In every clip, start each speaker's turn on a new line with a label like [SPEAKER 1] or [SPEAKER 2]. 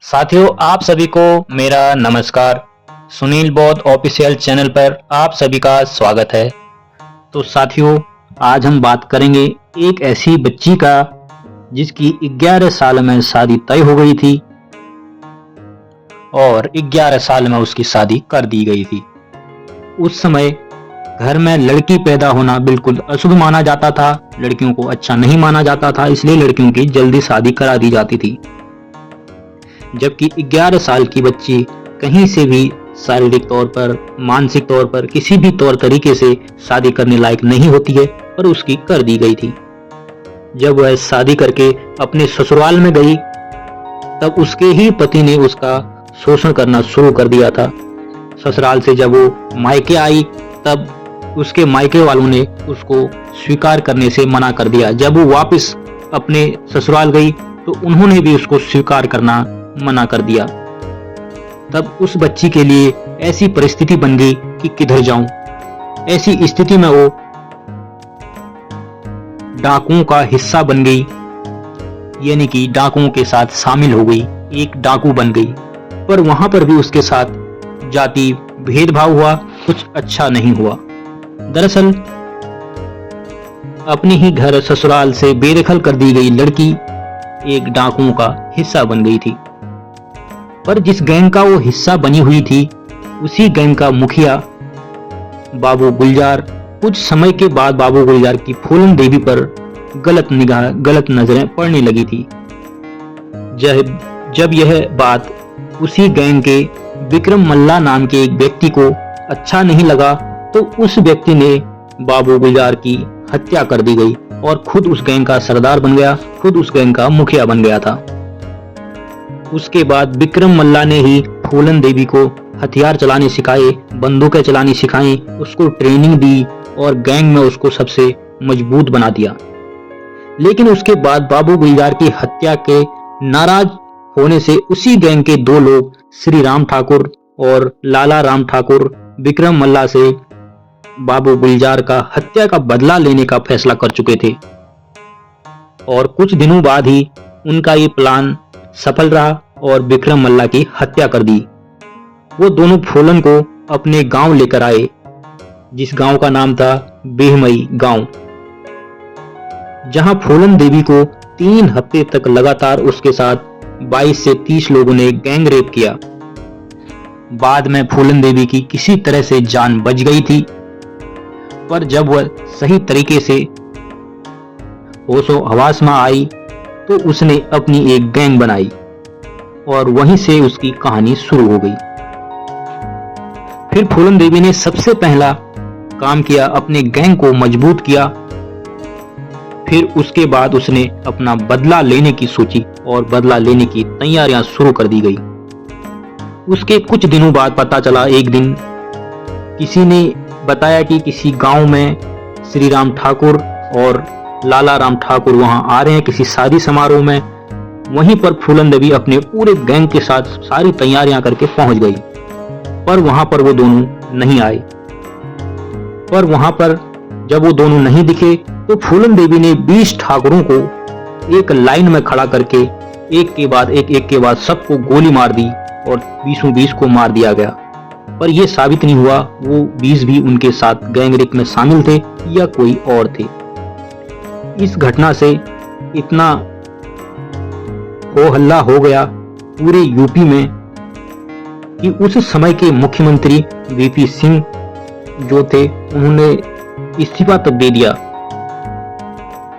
[SPEAKER 1] साथियों, आप सभी को मेरा नमस्कार। सुनील बौद्ध ऑफिशियल चैनल पर आप सभी का स्वागत है। तो साथियों, आज हम बात करेंगे एक ऐसी बच्ची का जिसकी 11 साल में शादी तय हो गई थी और 11 साल में उसकी शादी कर दी गई थी। उस समय घर में लड़की पैदा होना बिल्कुल अशुभ माना जाता था, लड़कियों को अच्छा नहीं माना जाता था, इसलिए लड़कियों की जल्दी शादी करा दी जाती थी। जबकि 11 साल की बच्ची कहीं से भी शारीरिक तौर पर, मानसिक तौर पर, किसी भी तौर तरीके से शादी करने लायक नहीं होती है, पर उसकी कर दी गई थी। जब वह शादी करके अपने ससुराल में गई, तब उसके ही पति ने उसका शोषण करना शुरू कर दिया था। ससुराल से जब वो मायके आई, तब उसके मायके वालों ने उसको स्वीकार करने से मना कर दिया। जब वो वापस अपने ससुराल गई, तो उन्होंने भी उसको स्वीकार करना मना कर दिया। तब उस बच्ची के लिए ऐसी परिस्थिति बन गई कि किधर जाऊं। ऐसी स्थिति में वो डाकुओं का हिस्सा बन गई, यानी कि डाकुओं के साथ शामिल हो गई, एक डाकू बन गई। पर वहां पर भी उसके साथ जाति भेदभाव हुआ, कुछ अच्छा नहीं हुआ। दरअसल अपने ही घर ससुराल से बेदखल कर दी गई लड़की एक डाकुओं का हिस्सा बन गई थी। पर जिस गैंग का वो हिस्सा बनी हुई थी, उसी गैंग का मुखिया बाबू गुलजार, कुछ समय के बाद बाबू गुलजार की फूलन देवी पर गलत निगाह, गलत नजरें पड़ने लगी थी। जब यह बात उसी गैंग के विक्रम मल्ला नाम के एक व्यक्ति को अच्छा नहीं लगा, तो उस व्यक्ति ने बाबू गुलजार की हत्या कर दी गई और खुद उस गैंग का सरदार बन गया, खुद उस गैंग का मुखिया बन गया था। उसके बाद विक्रम मल्ला ने ही फूलन देवी को हथियार चलाने सिखाए, बंदूकें चलानी सिखाई, उसको ट्रेनिंग दी और गैंग में उसको सबसे मजबूत बना दिया। लेकिन उसके बाद बाबू गुलजार की हत्या के नाराज होने से उसी गैंग के दो लोग, श्री राम ठाकुर और लाला राम ठाकुर, विक्रम मल्ला से बाबू गुलजार का हत्या का बदला लेने का फैसला कर चुके थे। और कुछ दिनों बाद ही उनका ये प्लान सफल रहा और विक्रम मल्ला की हत्या कर दी। वो दोनों फूलन को अपने गांव लेकर आए, जिस गांव का नाम था बेहमई गांव, जहां फूलन देवी को 3 हफ्ते तक लगातार उसके साथ 22 से 30 लोगों ने गैंग रेप किया। बाद में फूलन देवी की किसी तरह से जान बच गई थी, पर जब वह सही तरीके से होशो हवास में आई, तो उसने अपनी एक गैंग बनाई और वहीं से उसकी कहानी शुरू हो गई। फिर फूलन देवी ने सबसे पहला काम किया, अपने गैंग को मजबूत किया। फिर उसके बाद उसने अपना बदला लेने की सोची और बदला लेने की तैयारियां शुरू कर दी गई। उसके कुछ दिनों बाद पता चला, एक दिन किसी ने बताया कि किसी गांव में श्री राम ठाकुर और लाला राम ठाकुर वहां आ रहे हैं किसी शादी समारोह में। वहीं पर फूलन देवी अपने पूरे गैंग के साथ सारी तैयारियां करके पहुंच गई, पर वहां पर वो दोनों नहीं आए। पर वहां पर जब वो दोनों नहीं दिखे, तो फूलन देवी ने 20 ठाकुरों को एक लाइन में खड़ा करके एक के बाद सबको गोली मार दी और 20 को मार दिया गया। पर यह साबित नहीं हुआ वो 20 भी उनके साथ गैंग रेप में शामिल थे या कोई और थे। इस घटना से इतना हो हल्ला हो गया पूरे यूपी में कि उस समय के मुख्यमंत्री वीपी सिंह जो थे, उन्होंने इस्तीफा तक दे दिया।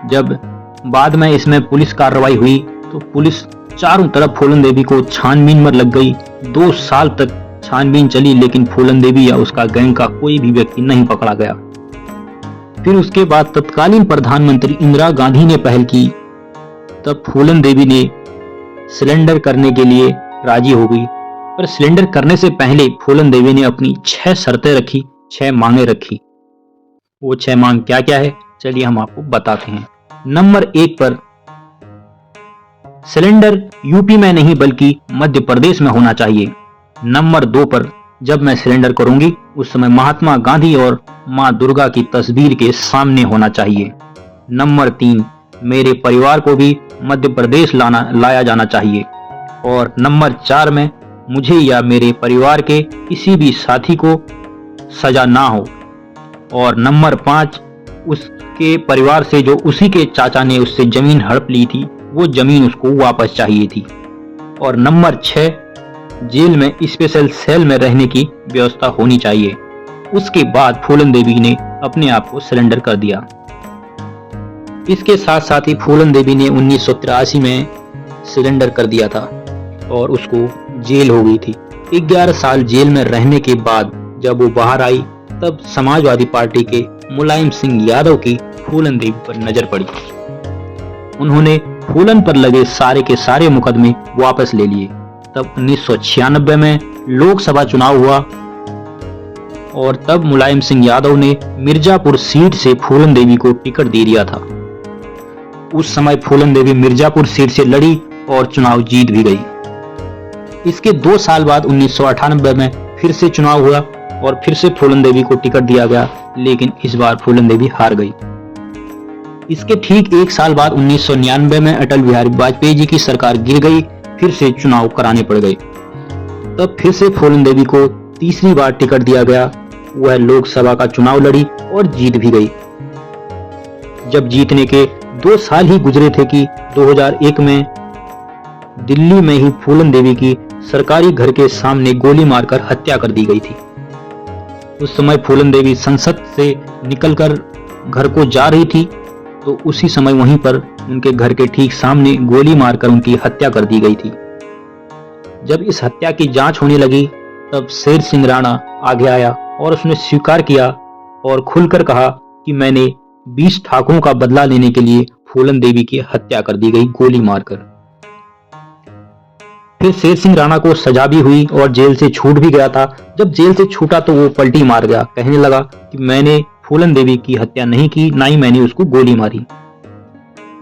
[SPEAKER 1] जब बाद में इसमें पुलिस कार्रवाई हुई, तो पुलिस चारों तरफ फूलन देवी को छानबीन में लग गई। 2 साल तक छानबीन चली, लेकिन फूलन देवी या उसका गैंग का कोई भी व्यक्ति नहीं पकड़ा गया। फिर उसके बाद तत्कालीन प्रधानमंत्री इंदिरा गांधी ने पहल की, तब फूलन देवी ने सिलेंडर करने के लिए राजी हो गई। पर सिलेंडर करने से पहले फूलन देवी ने अपनी 6 शर्तें रखी, 6 मांगे रखी। वो 6 मांग क्या क्या है, चलिए हम आपको बताते हैं। नंबर 1 पर सिलेंडर यूपी में नहीं बल्कि मध्य प्रदेश में होना चाहिए। नंबर 2 पर जब मैं सिलेंडर करूंगी उस समय महात्मा गांधी और मां दुर्गा की तस्वीर के सामने होना चाहिए। नंबर 3, मेरे परिवार को भी मध्य प्रदेश लाया जाना चाहिए। और नंबर 4 में मुझे या मेरे परिवार के किसी भी साथी को सजा ना हो, और नंबर 5 उसके परिवार से जो उसी के चाचा ने उससे जमीन हड़प ली थी वो जमीन उसको वापस चाहिए थी, और नंबर 6 जेल में स्पेशल सेल में रहने की व्यवस्था होनी चाहिए। उसके बाद फूलन देवी ने अपने आप को सरेंडर कर दिया। इसके साथ साथ ही फूलन देवी ने 1983 में सरेंडर कर दिया था और उसको जेल हो गई थी। 11 साल जेल में रहने के बाद जब वो बाहर आई तब समाजवादी पार्टी के मुलायम सिंह यादव की फूलन देवी पर नजर पड़ी। उन्होंने फूलन पर लगे सारे के सारे मुकदमे वापस ले लिए। तब 1996 में लोकसभा चुनाव हुआ और तब मुलायम सिंह यादव ने मिर्जापुर सीट से फूलन देवी को टिकट दे दिया था। उस समय फूलन देवी मिर्जापुर सीट से लड़ी और चुनाव जीत भी गई। इसके 2 साल बाद 1998 में फिर से चुनाव हुआ और फिर से फूलन देवी को टिकट दिया गया, लेकिन इस बार फूलन देवी हार गई। इसके ठीक 1 साल बाद 1999 में अटल बिहारी वाजपेयी जी की सरकार गिर गई, फिर से चुनाव कराने पड़ गए। तब फिर से फूलन देवी को तीसरी बार टिकट दिया गया। वह लोकसभा का चुनाव लड़ी और जीत भी गई। जब जीतने के 2 साल ही गुजरे थे कि 2001 में दिल्ली में ही फूलन देवी की सरकारी घर के सामने गोली मारकर हत्या कर दी गई थी। उस समय फूलन देवी संसद से निकलकर घर को जा रही थी, तो उसी समय वहीं पर उनके घर के ठीक सामने गोली मारकर उनकी हत्या कर दी गई थी। जब इस हत्या की जांच होने लगी तब शेर सिंह राणा आगे आया और उसने स्वीकार किया और खुलकर कहा कि मैंने 20 ठाकुरों का बदला लेने के लिए फूलन देवी की हत्या कर दी गई गोली मारकर। फिर शेर सिंह राणा को सजा भी हुई और जेल से छूट भी गया था। जब जेल से छूटा तो वो पलटी मार गया, कहने लगा कि मैंने फूलन देवी की हत्या नहीं की, ना ही मैंने उसको गोली मारी।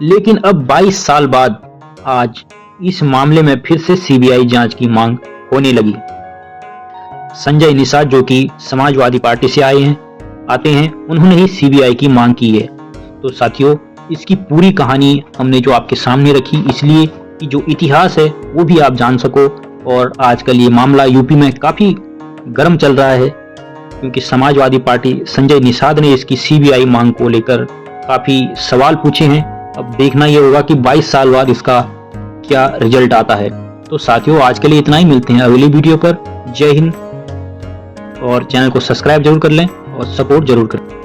[SPEAKER 1] लेकिन अब 22 साल बाद आज इस मामले में फिर से सीबीआई जांच की मांग होने लगी। संजय निषाद जो कि समाजवादी पार्टी से आते हैं, उन्होंने ही सीबीआई की मांग की है। तो साथियों, इसकी पूरी कहानी हमने जो आपके सामने रखी, इसलिए कि जो इतिहास है वो भी आप जान सको। और आजकल ये मामला यूपी में काफी गर्म चल रहा है, क्योंकि समाजवादी पार्टी संजय निषाद ने इसकी सीबीआई मांग को लेकर काफी सवाल पूछे हैं। अब देखना ये होगा कि 22 साल बाद इसका क्या रिजल्ट आता है। तो साथियों, आज के लिए इतना ही। मिलते हैं अगली वीडियो पर। जय हिंद, और चैनल को सब्सक्राइब जरूर कर लें और सपोर्ट जरूर करें।